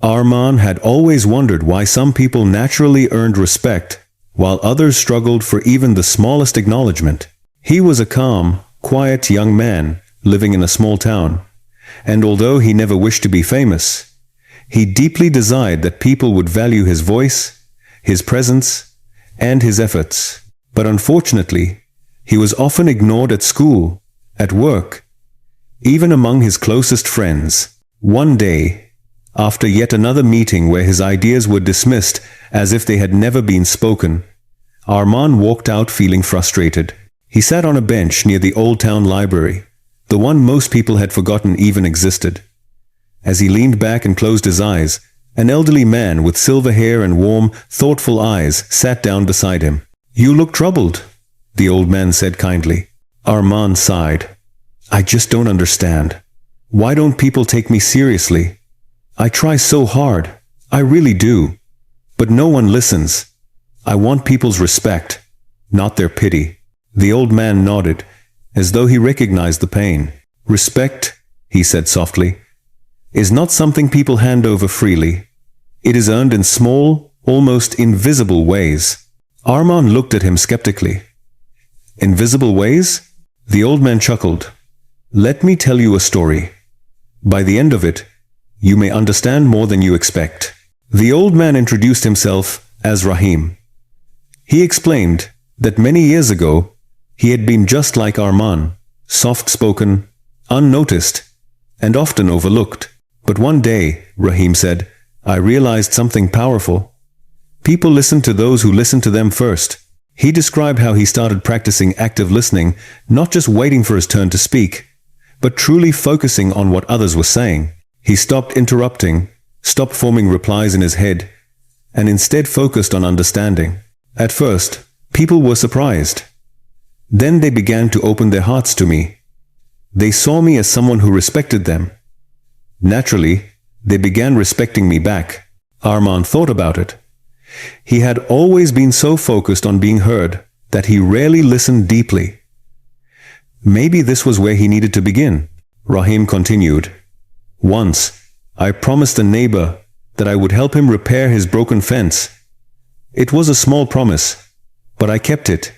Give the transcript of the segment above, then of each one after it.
Arman had always wondered why some people naturally earned respect, while others struggled for even the smallest acknowledgement. He was a calm, quiet young man living in a small town, and although he never wished to be famous, he deeply desired that people would value his voice, his presence, and his efforts. But unfortunately, he was often ignored at school, at work, even among his closest friends. One day, after yet another meeting where his ideas were dismissed as if they had never been spoken, Arman walked out feeling frustrated. He sat on a bench near the old town library, the one most people had forgotten even existed. As he leaned back and closed his eyes, an elderly man with silver hair and warm, thoughtful eyes sat down beside him. "You look troubled," the old man said kindly. Arman sighed. "I just don't understand. Why don't people take me seriously? I try so hard. I really do. But no one listens. I want people's respect, not their pity." The old man nodded, as though he recognized the pain. "Respect," he said softly, "is not something people hand over freely. It is earned in small, almost invisible ways." Arman looked at him skeptically. "Invisible ways?" The old man chuckled. "Let me tell you a story. By the end of it, you may understand more than you expect." The old man introduced himself as Rahim. He explained that many years ago, he had been just like Arman, soft-spoken, unnoticed, and often overlooked. But one day, Rahim said, I realized something powerful. People listen to those who listen to them first. He described how he started practicing active listening, not just waiting for his turn to speak, but truly focusing on what others were saying. He stopped interrupting, stopped forming replies in his head, and instead focused on understanding. At first, people were surprised. Then they began to open their hearts to me. They saw me as someone who respected them. Naturally, they began respecting me back. Arman thought about it. He had always been so focused on being heard that he rarely listened deeply. Maybe this was where he needed to begin. Rahim continued. Once, I promised a neighbor that I would help him repair his broken fence. It was a small promise, but I kept it,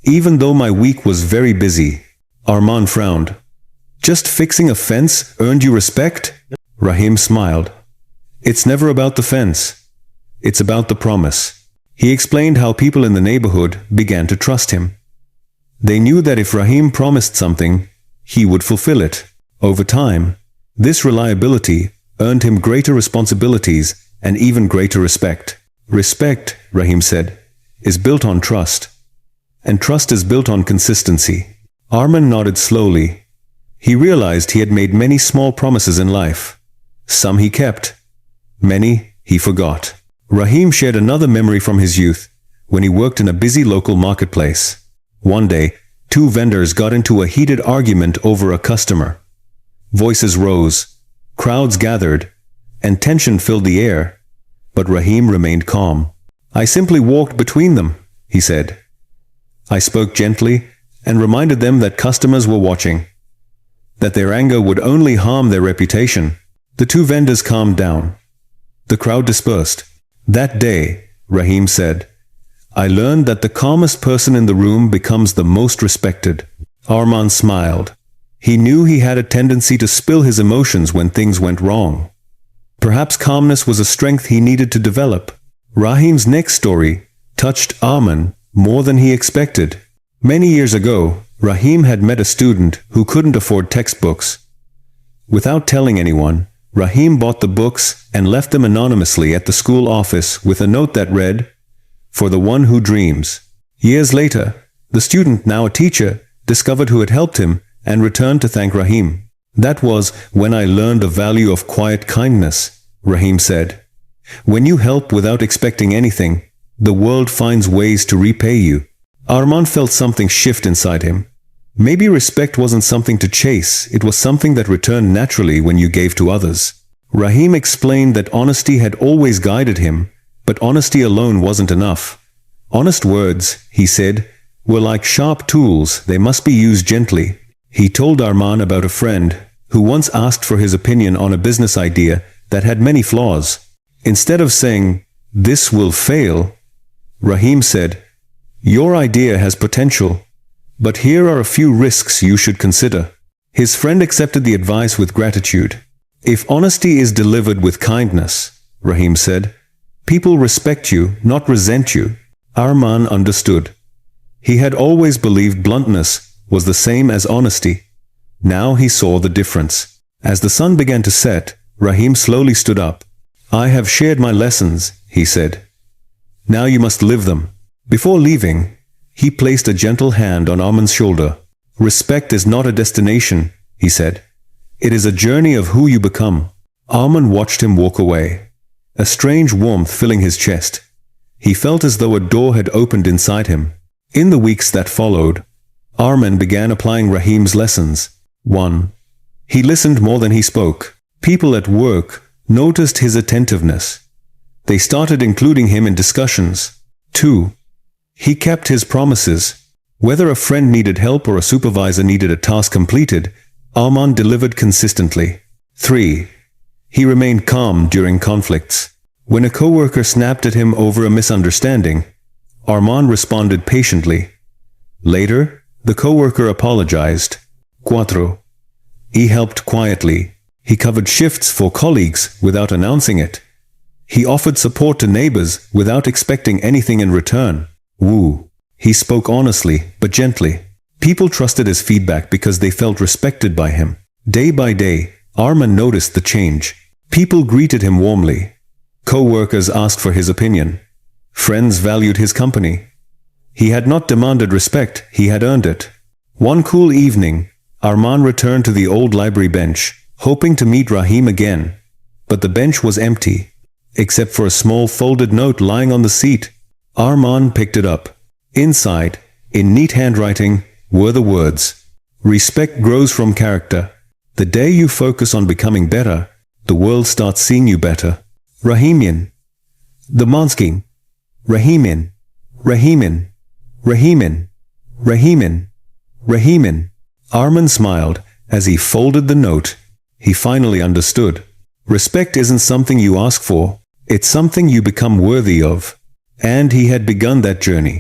even though my week was very busy. Arman frowned. Just fixing a fence earned you respect? Rahim smiled. It's never about the fence. It's about the promise. He explained how people in the neighborhood began to trust him. They knew that if Rahim promised something, he would fulfill it. Over time, this reliability earned him greater responsibilities and even greater respect. Respect, Rahim said, is built on trust. And trust is built on consistency. Arman nodded slowly. He realized he had made many small promises in life. Some he kept. Many he forgot. Rahim shared another memory from his youth, when he worked in a busy local marketplace. One day, two vendors got into a heated argument over a customer. Voices rose, crowds gathered, and tension filled the air. But Rahim remained calm. I simply walked between them, he said. I spoke gently and reminded them that customers were watching, that their anger would only harm their reputation. The two vendors calmed down. The crowd dispersed. That day, Rahim said, I learned that the calmest person in the room becomes the most respected. Arman smiled. He knew he had a tendency to spill his emotions when things went wrong. Perhaps calmness was a strength he needed to develop. Rahim's next story touched Arman more than he expected. Many years ago, Rahim had met a student who couldn't afford textbooks. Without telling anyone, Rahim bought the books and left them anonymously at the school office with a note that read, For the one who dreams. Years later, the student, now a teacher, discovered who had helped him and returned to thank Rahim. That was when I learned the value of quiet kindness, Rahim said. When you help without expecting anything, the world finds ways to repay you. Arman felt something shift inside him. Maybe respect wasn't something to chase, it was something that returned naturally when you gave to others. Rahim explained that honesty had always guided him, but honesty alone wasn't enough. Honest words, he said, were like sharp tools, they must be used gently. He told Arman about a friend who once asked for his opinion on a business idea that had many flaws. Instead of saying, "This will fail," Rahim said, "Your idea has potential, but here are a few risks you should consider." His friend accepted the advice with gratitude. "If honesty is delivered with kindness," Rahim said, "people respect you, not resent you." Arman understood. He had always believed bluntness was the same as honesty. Now he saw the difference. As the sun began to set, Rahim slowly stood up. "I have shared my lessons," he said. "Now you must live them." Before leaving, he placed a gentle hand on Arman's shoulder. "Respect is not a destination," he said. "It is a journey of who you become." Arman watched him walk away, a strange warmth filling his chest. He felt as though a door had opened inside him. In the weeks that followed, Arman began applying Rahim's lessons. 1. He listened more than he spoke. People at work noticed his attentiveness. They started including him in discussions. 2. He kept his promises. Whether a friend needed help or a supervisor needed a task completed, Arman delivered consistently. 3. He remained calm during conflicts. When a coworker snapped at him over a misunderstanding, Arman responded patiently. Later, the coworker apologized. 4. He helped quietly. He covered shifts for colleagues without announcing it. He offered support to neighbors without expecting anything in return. He spoke honestly, but gently. People trusted his feedback because they felt respected by him. Day by day, Arman noticed the change. People greeted him warmly. Co-workers asked for his opinion. Friends valued his company. He had not demanded respect, he had earned it. One cool evening, Arman returned to the old library bench, hoping to meet Rahim again. But the bench was empty, except for a small folded note lying on the seat. Arman picked it up. Inside, in neat handwriting, were the words, "Respect grows from character. The day you focus on becoming better, the world starts seeing you better." Rahimian. The Monskin. Rahimin. Rahimin. Rahimin. Rahimin. Rahimin. Arman smiled as he folded the note. He finally understood. Respect isn't something you ask for, it's something you become worthy of. And he had begun that journey.